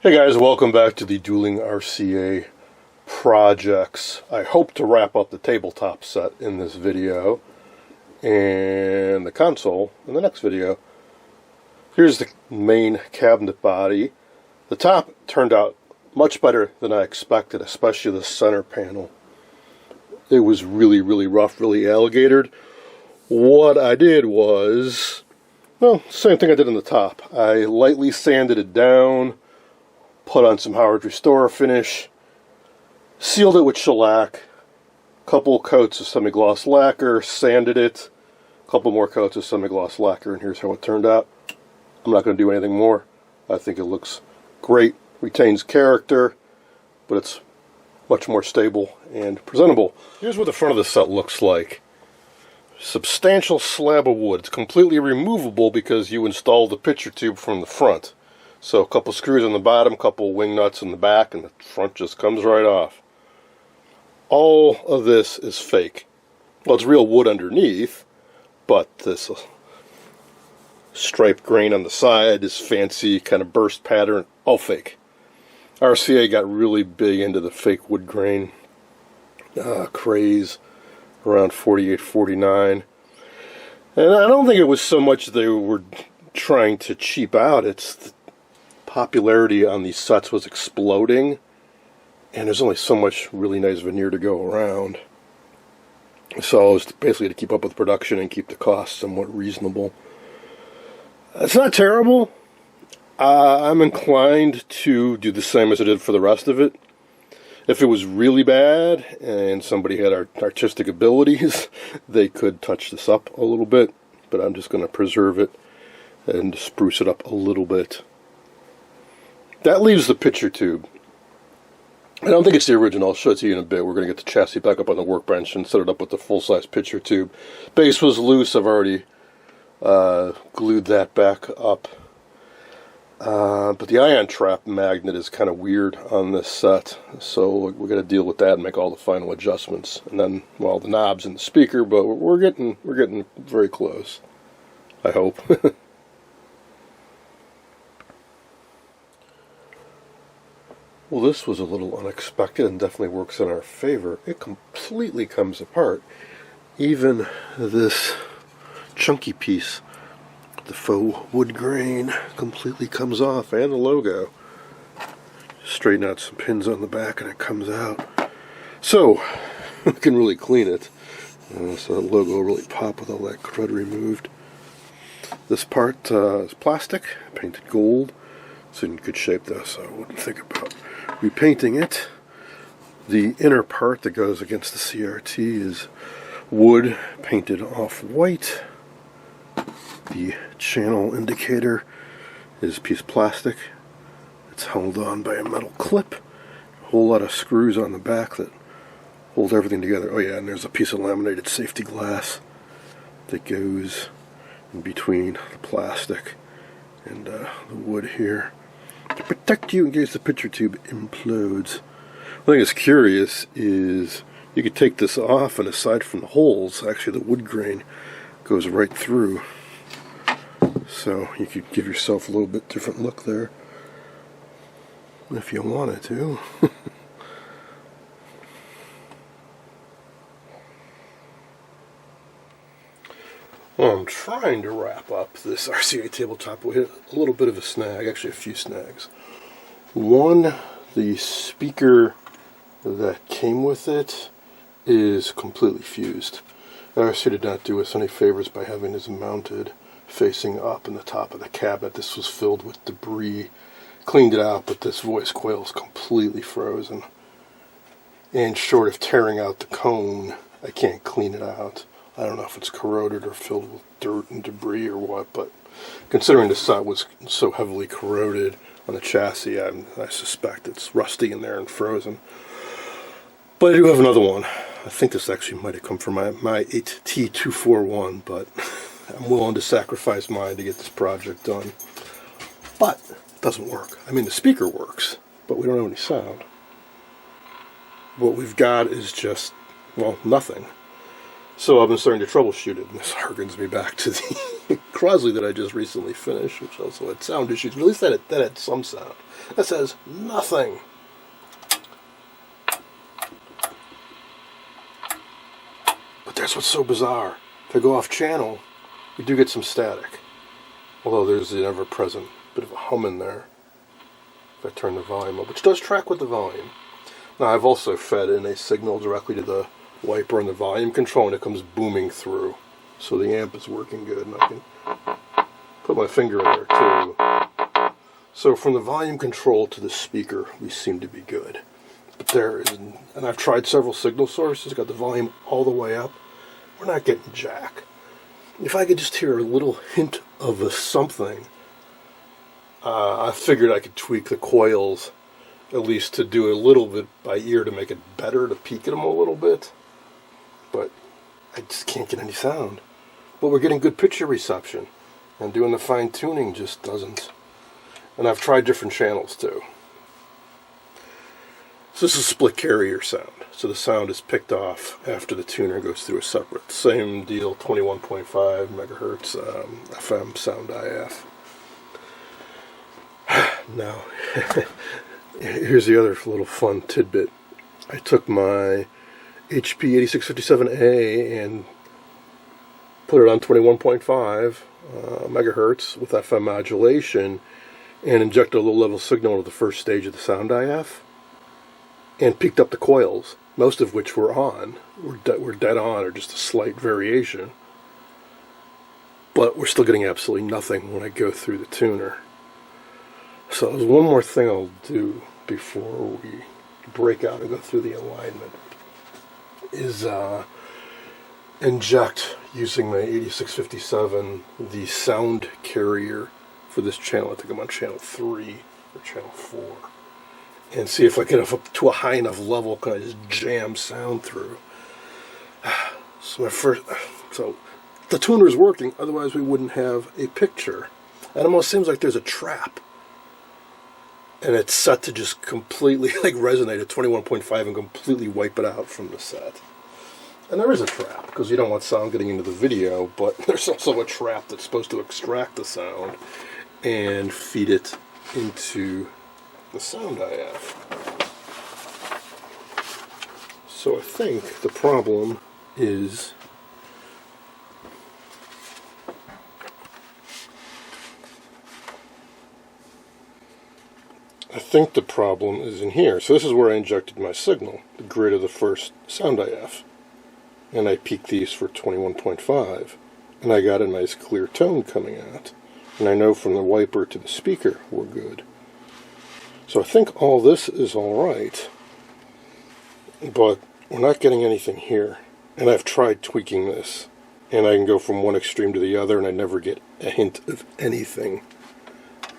Hey guys, welcome back to the Dueling RCA projects. I hope to wrap up the tabletop set in this video and the console in the next video. Here's the main cabinet body. The top turned out much better than I expected, especially the center panel. It was really rough, really alligatored. What I did was, well, same thing I did on the top. I lightly sanded it down, put on some Howard Restorer finish, sealed it with shellac, couple coats of semi-gloss lacquer, sanded it, a couple more coats of semi-gloss lacquer, and here's how it turned out. I'm not going to do anything more. I think it looks great, retains character, but it's much more stable and presentable. Here's what the front of the set looks like. Substantial slab of wood. It's completely removable because you install the picture tube from the front. So a couple screws on the bottom, a couple wing nuts in the back, and the front just comes right off. All of this is fake. Well, it's real wood underneath, but this striped grain on the side, this fancy kind of burst pattern, all fake. RCA got really big into the fake wood grain craze around 48, 49. And I don't think it was so much they were trying to cheap out, it's the popularity on these sets was exploding, and there's only so much really nice veneer to go around. So it was basically to keep up with production and keep the cost somewhat reasonable. It's not terrible. I'm inclined to do the same as I did for the rest of it. If it was really bad and somebody had artistic abilities, they could touch this up a little bit, but I'm just going to preserve it and spruce it up a little bit. That leaves the picture tube. I don't think it's the original. I'll show it to you in a bit. We're going to get the chassis back up on the workbench and set it up with the full-size picture tube. Base was loose. I've already glued that back up. But the ion trap magnet is kind of weird on this set, so we're going to deal with that and make all the final adjustments. And then, well, the knobs and the speaker, but we're getting very close, I hope. Well, this was a little unexpected and definitely works in our favor. It completely comes apart. Even this chunky piece, the faux wood grain, completely comes off, and the logo. Straighten out some pins on the back and it comes out. So, we can really clean it. So the logo will really pop with all that crud removed. This part is plastic, painted gold. It's in good shape though, so I wouldn't think about repainting it. The inner part that goes against the CRT is wood painted off-white. The channel indicator is a piece of plastic. It's held on by a metal clip. A whole lot of screws on the back that hold everything together. Oh yeah, and there's a piece of laminated safety glass that goes in between the plastic and the wood here to protect you in case the picture tube implodes. One thing that's curious is you could take this off, and aside from the holes, actually the wood grain goes right through. So you could give yourself a little bit different look there if you wanted to. Well, I'm trying to wrap up this RCA tabletop. We hit a little bit of a snag, actually a few snags. One, the speaker that came with it is completely fused. RCA did not do us any favors by having this mounted facing up in the top of the cabinet. This was filled with debris. Cleaned it out, but this voice coil is completely frozen. And short of tearing out the cone, I can't clean it out. I don't know if it's corroded or filled with dirt and debris or what, but considering the set was so heavily corroded on the chassis, I suspect it's rusty in there and frozen. But I do have another one. I think this actually might have come from my 8T241, but I'm willing to sacrifice mine to get this project done. But it doesn't work. I mean, the speaker works, but we don't have any sound. What we've got is just, well, nothing. So I've been starting to troubleshoot it, and this harkens me back to the Crosley that I just recently finished, which also had sound issues, but at least that had some sound. That says nothing. But that's what's so bizarre. If I go off channel, we do get some static. Although there's the ever-present bit of a hum in there. If I turn the volume up, which does track with the volume. Now I've also fed in a signal directly to the wiper and the volume control, and it comes booming through. So the amp is working good, and I can put my finger in there too. So from the volume control to the speaker, we seem to be good. But there is, and I've tried several signal sources, got the volume all the way up. We're not getting jack. If I could just hear a little hint of a something, I figured I could tweak the coils, at least to do a little bit by ear to make it better, to peak them a little bit. But I just can't get any sound. But we're getting good picture reception, and doing the fine tuning just doesn't. And I've tried different channels too. So this is split carrier sound. So the sound is picked off after the tuner goes through a separate. Same deal, 21.5 megahertz FM sound IF. Now, here's the other little fun tidbit. I took my HP 8657A and put it on 21.5 megahertz with FM modulation and injected a low-level signal into the first stage of the sound IF and peaked up the coils, most of which were on, were dead on, or just a slight variation. But we're still getting absolutely nothing when I go through the tuner. So there's one more thing I'll do before we break out and go through the alignment, is inject, using the 8657, the sound carrier for this channel. I think I'm on channel 3 or channel 4. And see if I get up to a high enough level, can I just jam sound through. So the tuner is working, otherwise we wouldn't have a picture. It almost seems like there's a trap. And it's set to just completely resonate at 21.5 and completely wipe it out from the set. And there is a trap, because you don't want sound getting into the video, but there's also a trap that's supposed to extract the sound and feed it into the sound IF. So I think the problem is in here. So this is where I injected my signal, the grid of the first sound IF. And I peaked these for 21.5. And I got a nice clear tone coming out. And I know from the wiper to the speaker we're good. So I think all this is alright. But we're not getting anything here. And I've tried tweaking this. And I can go from one extreme to the other, and I never get a hint of anything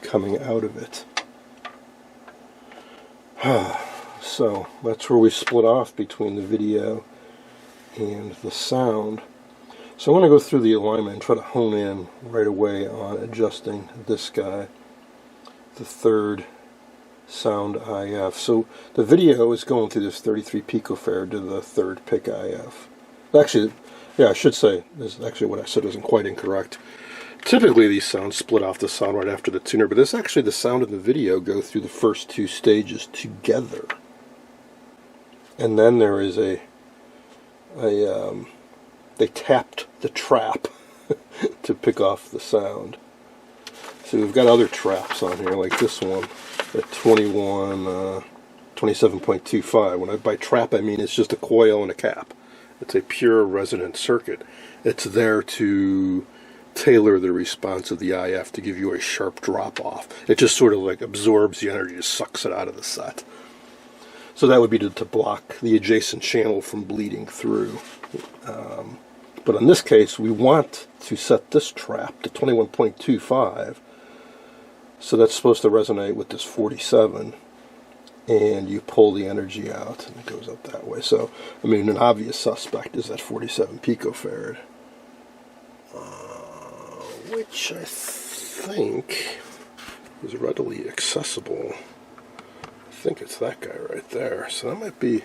coming out of it. So that's where we split off between the video and the sound. So I'm going to go through the alignment and try to hone in right away on adjusting this guy, the third sound IF. So the video is going through this 33 picofarad to the third pick IF. Actually, yeah, I should say, this is actually what I said wasn't quite incorrect. Typically these sounds split off the sound right after the tuner, but this actually, the sound and the video go through the first two stages together. And then there is they tapped the trap to pick off the sound. So we've got other traps on here, like this one at 27.25. When by trap I mean it's just a coil and a cap. It's a pure resonant circuit. It's there to tailor the response of the IF to give you a sharp drop off. It just sort of absorbs the energy, just sucks it out of the set. So that would be to block the adjacent channel from bleeding through. But in this case, we want to set this trap to 21.25. So that's supposed to resonate with this 47. And you pull the energy out, and it goes up that way. So, I mean, an obvious suspect is that 47 picofarad. Which I think is readily accessible. I think it's that guy right there. So that might be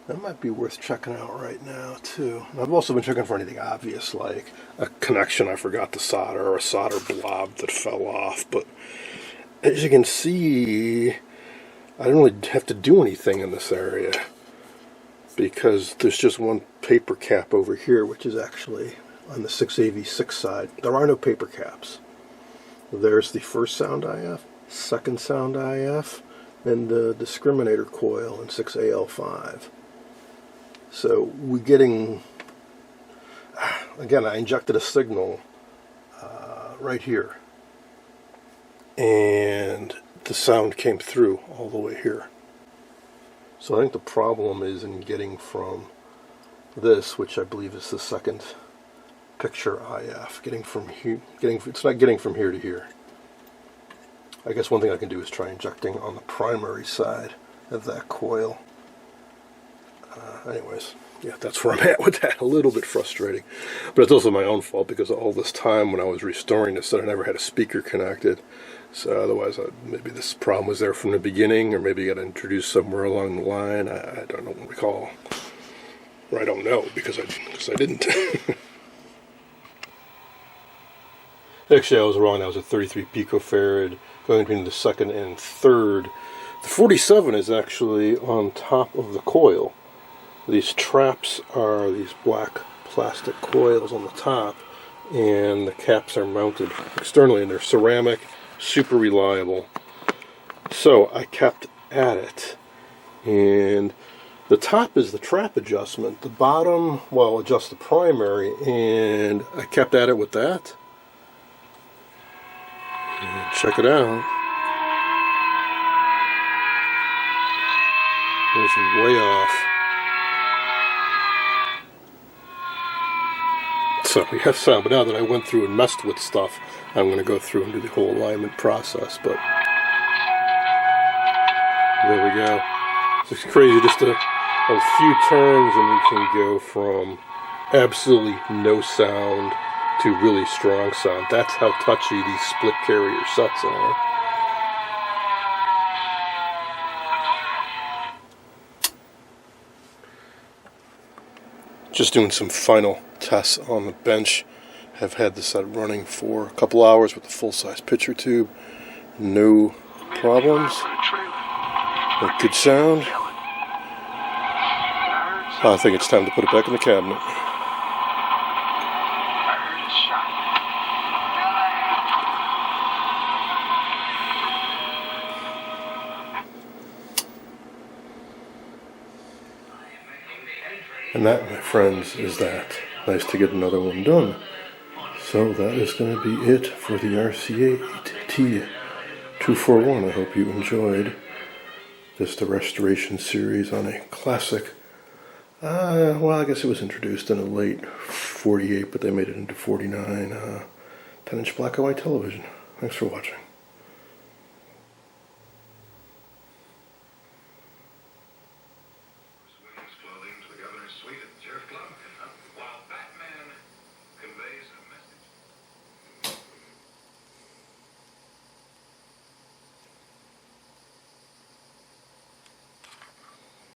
That might be worth checking out right now too. And I've also been checking for anything obvious, like a connection I forgot to solder or a solder blob that fell off. But as you can see, I don't really have to do anything in this area because there's just one paper cap over here, which is actually on the 6AV6 side. There are no paper caps. There's the first sound IF, second sound IF, and the discriminator coil in 6AL5. So we're getting, again, I injected a signal right here, and the sound came through all the way here. So I think the problem is in getting from this, which I believe is the second picture IF, getting from here, it's not getting from here to here. I guess one thing I can do is try injecting on the primary side of that coil. Anyways, yeah, that's where I'm at with that. A little bit frustrating. But it's also my own fault because all this time when I was restoring this, I never had a speaker connected. So otherwise, maybe this problem was there from the beginning, or maybe it got introduced somewhere along the line. I don't recall. Or I don't know because I didn't. Actually, I was wrong. That was a 33 picofarad going between the second and third. The 47 is actually on top of the coil. These traps are these black plastic coils on the top, and the caps are mounted externally, and they're ceramic, super reliable. So I kept at it, and the top is the trap adjustment. The bottom, well, adjust the primary, and I kept at it with that. And check it out. It was way off. So we have sound, but now that I went through and messed with stuff, I'm going to go through and do the whole alignment process. But there we go. It's crazy, just a few turns and we can go from absolutely no sound to really strong sound. That's how touchy these split carrier sets are. Just doing some final tests on the bench. Have had the set running for a couple hours with the full-size pitcher tube. No problems. Good sound. I think it's time to put it back in the cabinet. And that, my friends, is that. Nice to get another one done. So that is going to be it for the RCA 8T241. I hope you enjoyed this, the restoration series on a classic. Well, I guess it was introduced in a late 48, but they made it into 49 10-inch black and white television. Thanks for watching.